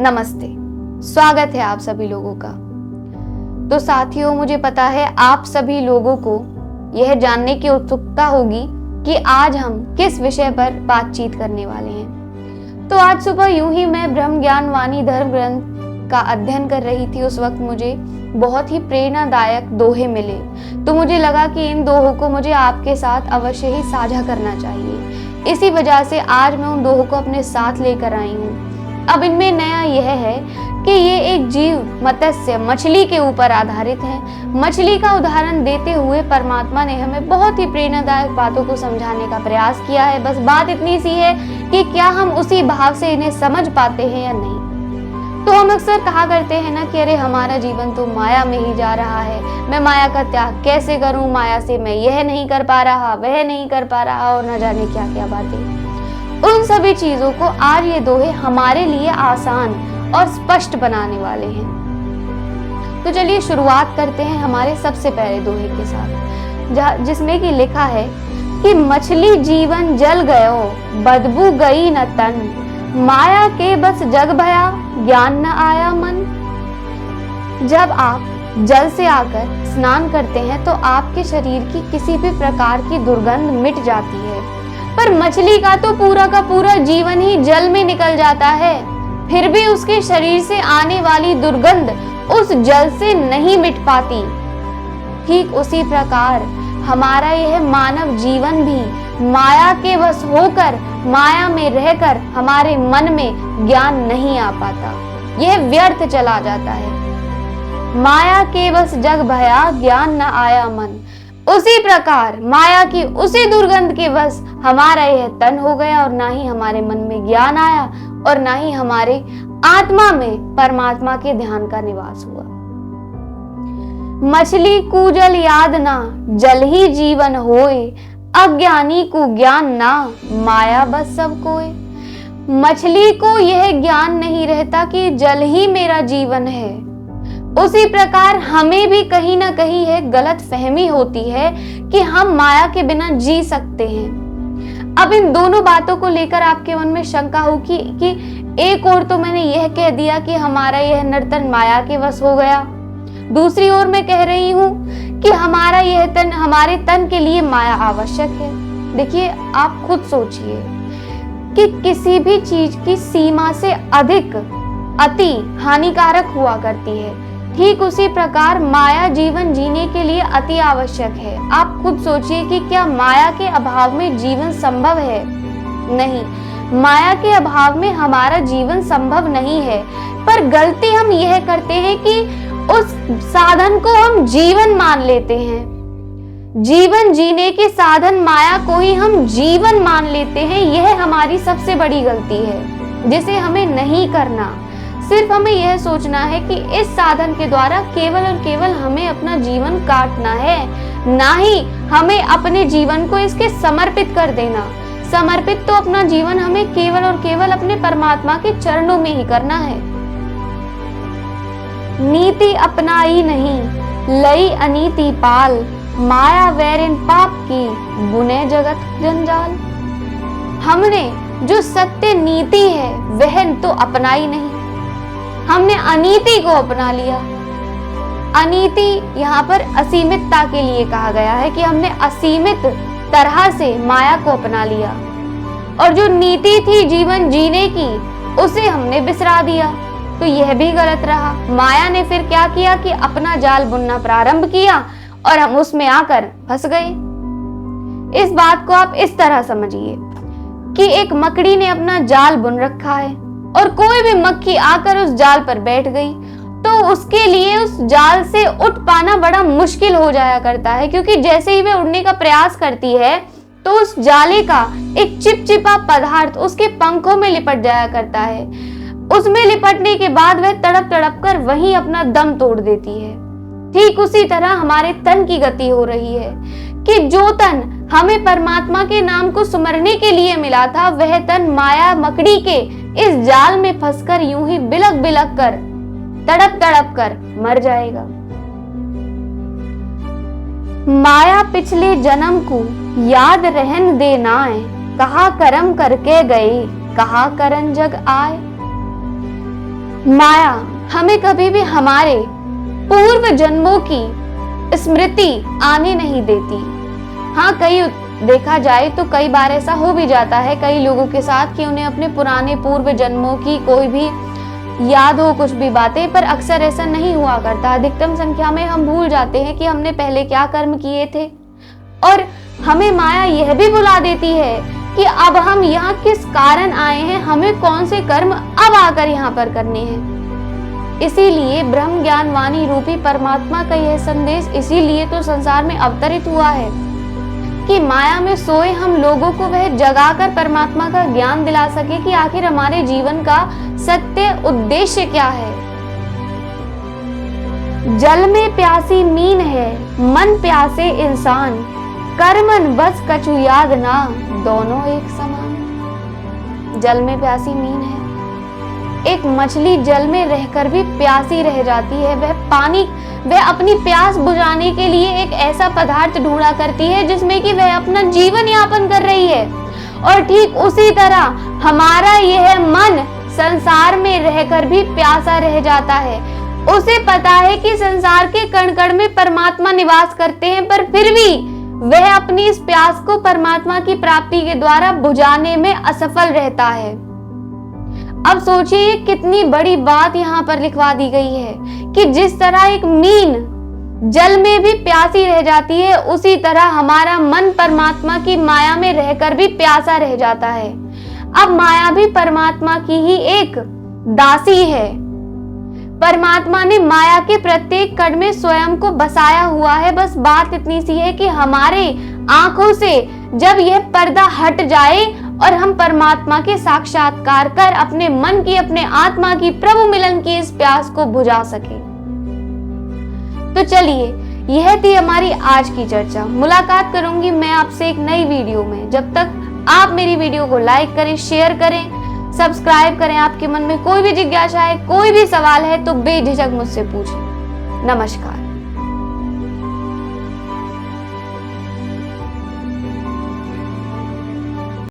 नमस्ते, स्वागत है आप सभी लोगों का। तो साथियों, मुझे पता है आप सभी लोगों को यह जानने की उत्सुकता होगी कि आज हम किस विषय पर बातचीत करने वाले हैं। तो आज सुबह यूं ही मैं ब्रह्म ज्ञान वाणी धर्म ग्रंथ का अध्ययन कर रही थी। उस वक्त मुझे बहुत ही प्रेरणादायक दोहे मिले, तो मुझे लगा कि इन दोहों को मुझे आपके साथ अवश्य ही साझा करना चाहिए। इसी वजह से आज मैं उन दोहों को अपने साथ लेकर आई हूँ। अब इनमें नया यह है कि ये एक जीव मत्स्य मछली के ऊपर आधारित है। मछली का उदाहरण देते हुए परमात्मा ने हमें बहुत ही प्रेरणादायक बातों को समझाने का प्रयास किया है। बस बात इतनी सी है कि क्या हम उसी भाव से इन्हें समझ पाते हैं या नहीं। तो हम अक्सर कहा करते हैं ना कि अरे हमारा जीवन तो माया में ही जा रहा है, मैं माया का त्याग कैसे करूं, माया से मैं यह नहीं कर पा रहा, वह नहीं कर पा रहा और न जाने क्या क्या बातें। उन सभी चीजों को आज ये दोहे हमारे लिए आसान और स्पष्ट बनाने वाले हैं। तो चलिए शुरुआत करते हैं हमारे सबसे पहले दोहे के साथ, जिसमें कि लिखा है कि मछली जीवन जल गयो, बदबू गई न तन, माया के बस जग भया, ज्ञान न आया मन। जब आप जल से आकर स्नान करते हैं तो आपके शरीर की किसी भी प्रकार की दुर्गंध मिट जाती है, पर मछली का तो पूरा का पूरा जीवन ही जल में निकल जाता है, फिर भी उसके शरीर से आने वाली दुर्गंध उस जल से नहीं मिट पाती। ठीक उसी प्रकार हमारा यह मानव जीवन भी माया के वश होकर, माया में रहकर हमारे मन में ज्ञान नहीं आ पाता, यह व्यर्थ चला जाता है। माया के बस जग भया, ज्ञान न आया मन। उसी प्रकार माया की उसी दुर्गंध के वश हमारा यह तन हो गया और ना ही हमारे मन में ज्ञान आया और ना ही हमारे आत्मा में परमात्मा के ध्यान का निवास हुआ। मछली को जल याद ना, जल ही जीवन होए, अज्ञानी को ज्ञान ना, माया बस सब कोय। मछली को यह ज्ञान नहीं रहता कि जल ही मेरा जीवन है। उसी प्रकार हमें भी कहीं ना कहीं यह गलत फहमी होती है कि हम माया के बिना जी सकते हैं। अब इन दोनों बातों को लेकर आपके मन में शंका हो कि एक ओर तो मैंने यह कह दिया कि हमारा यह नर्तन माया के वश हो गया, दूसरी ओर मैं कह रही हूं कि हमारा यह तन, हमारे तन के लिए माया आवश्यक है। देखिए, आप खुद सोचिए कि किसी भी चीज की सीमा से अधिक अति हानिकारक हुआ करती है। ठीक उसी प्रकार माया जीवन जीने के लिए अति आवश्यक है। आप खुद सोचिए कि क्या माया के अभाव में जीवन संभव है? नहीं, माया के अभाव में हमारा जीवन संभव नहीं है। पर गलती हम यह करते हैं कि उस साधन को हम जीवन मान लेते हैं। जीवन जीने के साधन माया को ही हम जीवन मान लेते हैं। यह हमारी सबसे बड़ी गलती है, जिसे हमें नहीं करना। सिर्फ हमें यह सोचना है कि इस साधन के द्वारा केवल और केवल हमें अपना जीवन काटना है, ना ही हमें अपने जीवन को इसके समर्पित कर देना। समर्पित तो अपना जीवन हमें केवल और केवल अपने परमात्मा के चरणों में ही करना है। नीति अपनाई नहीं, लई अनीति पाल, माया वैरिन पाप की, बुने जगत जंजाल। हमने जो सत्य नीति है वह तो अपनाई नहीं, हमने अनीति को अपना लिया। अनीति यहाँ पर असीमितता के लिए कहा गया है कि हमने असीमित तरह से माया को अपना लिया, और जो नीति थी जीवन जीने की उसे हमने बिसरा दिया। तो यह भी गलत रहा। माया ने फिर क्या किया कि अपना जाल बुनना प्रारंभ किया और हम उसमें आकर फंस गए। इस बात को आप इस तरह समझिए कि एक मकड़ी ने अपना जाल बुन रखा है और कोई भी मक्खी आकर उस जाल पर बैठ गई तो उसके लिए उस जाल से उठ पाना बड़ा मुश्किल हो जाया करता है, क्योंकि जैसे ही वह उड़ने का प्रयास करती है तो उस जाले का एक चिपचिपा पदार्थ उसके पंखों में लिपट जाया करता है। उसमें लिपटने के बाद वह तड़प तड़प कर वहीं अपना दम तोड़ देती है। ठीक उसी तरह हमारे तन की गति हो रही है कि जो तन हमें परमात्मा के नाम को सुमरने के लिए मिला था, वह तन माया मकड़ी के इस जाल में फंसकर यूं ही बिलक बिलक कर, तड़प तड़प कर मर जाएगा। माया पिछले जन्म को याद रहन दे नाए, कहा कर्म करके गए, कहा करन जग आए। माया हमें कभी भी हमारे पूर्व जन्मों की स्मृति आने नहीं देती। हाँ, देखा जाए तो कई बार ऐसा हो भी जाता है कई लोगों के साथ कि उन्हें अपने पुराने पूर्व जन्मों की कोई भी याद हो, कुछ भी बातें, पर अक्सर ऐसा नहीं हुआ करता। अधिकतम संख्या में हम भूल जाते हैं कि हमने पहले क्या कर्म किए थे, और हमें माया यह भी बुला देती है कि अब हम यहाँ किस कारण आए हैं, हमें कौन से कर्म अब आकर यहाँ पर करने हैं। इसीलिए ब्रह्म ज्ञान वाणी रूपी परमात्मा का यह संदेश इसीलिए तो संसार में अवतरित हुआ है कि माया में सोए हम लोगों को वह जगाकर परमात्मा का ज्ञान दिला सके कि आखिर हमारे जीवन का सत्य उद्देश्य क्या है। जल में प्यासी मीन है, मन प्यासे इंसान, कर्मन बस कछु याद ना, दोनों एक समान। जल में प्यासी मीन है, एक मछली जल में रहकर भी प्यासी रह जाती है। वह अपनी प्यास बुझाने के लिए एक ऐसा पदार्थ ढूंढा करती है जिसमें कि वह अपना जीवन यापन कर रही है। और ठीक उसी तरह हमारा यह मन संसार में रहकर भी प्यासा रह जाता है। उसे पता है कि संसार के कण कण में परमात्मा निवास करते हैं, पर फिर भी वह अपनी इस प्यास को परमात्मा की प्राप्ति के द्वारा बुझाने में असफल रहता है। अब सोचिए कितनी बड़ी बात यहाँ पर लिखवा दी गई है कि जिस तरह एक मीन जल में भी प्यासी रह जाती है, उसी तरह हमारा मन परमात्मा की माया में रहकर भी प्यासा रह जाता है। अब माया भी परमात्मा की ही एक दासी है। परमात्मा ने माया के प्रत्येक कण में स्वयं को बसाया हुआ है। बस बात इतनी सी है कि हमारे आंखों से जब यह पर्दा हट जाए और हम परमात्मा के साक्षात्कार कर अपने मन की, अपने आत्मा की प्रभु मिलन की इस प्यास को बुझा सके। तो चलिए, यह थी हमारी आज की चर्चा। मुलाकात करूंगी मैं आपसे एक नई वीडियो में। जब तक आप मेरी वीडियो को लाइक करें, शेयर करें, सब्सक्राइब करें। आपके मन में कोई भी जिज्ञासा है, कोई भी सवाल है तो बेझिझक मुझसे पूछें। नमस्कार।